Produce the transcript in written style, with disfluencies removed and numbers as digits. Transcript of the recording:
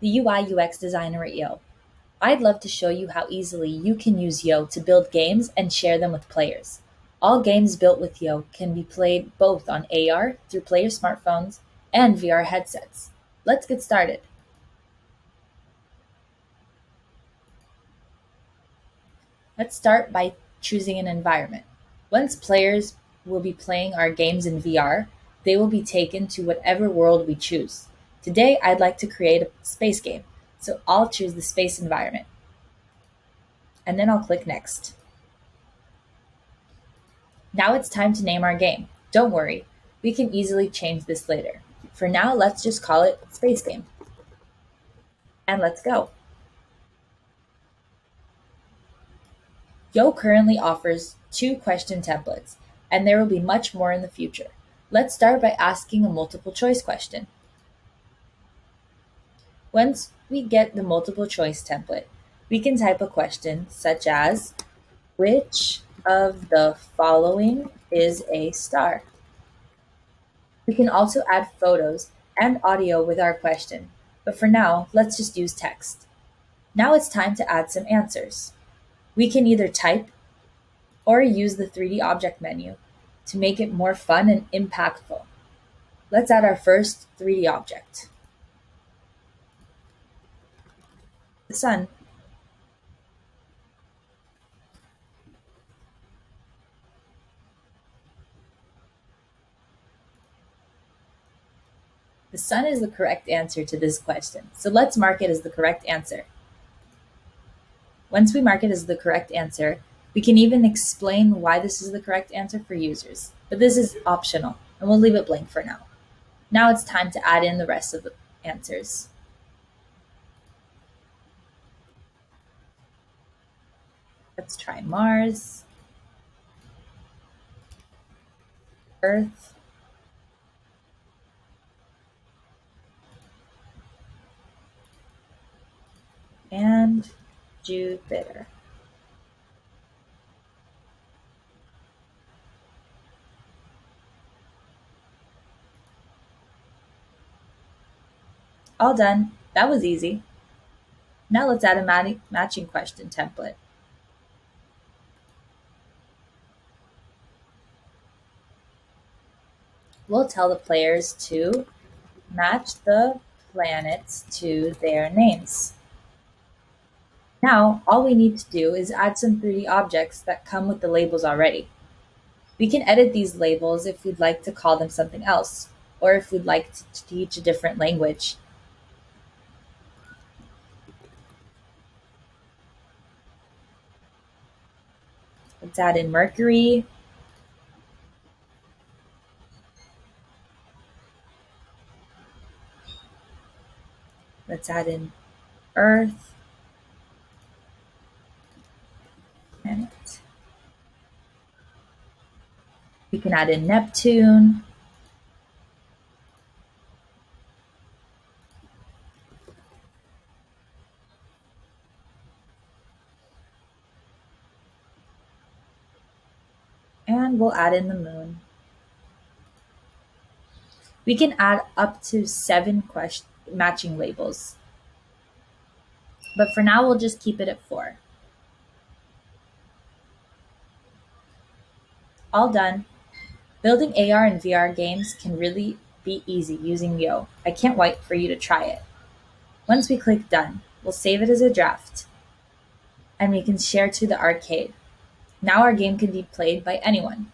the UI UX designer at Yo. I'd love to show you how easily you can use Yo to build games and share them with players. All games built with Yo can be played both on AR through player smartphones and VR headsets. Let's get started. Let's start by choosing an environment. Once players will be playing our games in VR, they will be taken to whatever world we choose. Today, I'd like to create a space game, so I'll choose the space environment, and then I'll click Next. Now it's time to name our game. Don't worry, we can easily change this later. For now, let's just call it Space Game, and let's go. Yo currently offers two question templates, and there will be much more in the future. Let's start by asking a multiple choice question. Once we get the multiple choice template, we can type a question such as, which of the following is a star? We can also add photos and audio with our question, but for now, let's just use text. Now it's time to add some answers. We can either type or use the 3D object menu to make it more fun and impactful. Let's add our first 3D object, the sun. The sun is the correct answer to this question, so let's mark it as the correct answer. Once we mark it as the correct answer, we can even explain why this is the correct answer for users, but this is optional, and we'll leave it blank for now. Now it's time to add in the rest of the answers. Let's try Mars, Earth, and Jupiter. All done. That was easy. Now let's add a matching question template. We'll tell the players to match the planets to their names. Now, all we need to do is add some 3D objects that come with the labels already. We can edit these labels if we'd like to call them something else, or if we'd like to teach a different language. Let's add in Mercury. Let's add in Earth. Planet. We can add in Neptune. And we'll add in the moon. We can add up to 7 matching labels. But for now, we'll just keep it at 4. All done. Building AR and VR games can really be easy using Yo. I can't wait for you to try it. Once we click Done, we'll save it as a draft, and we can share to the arcade. Now our game can be played by anyone.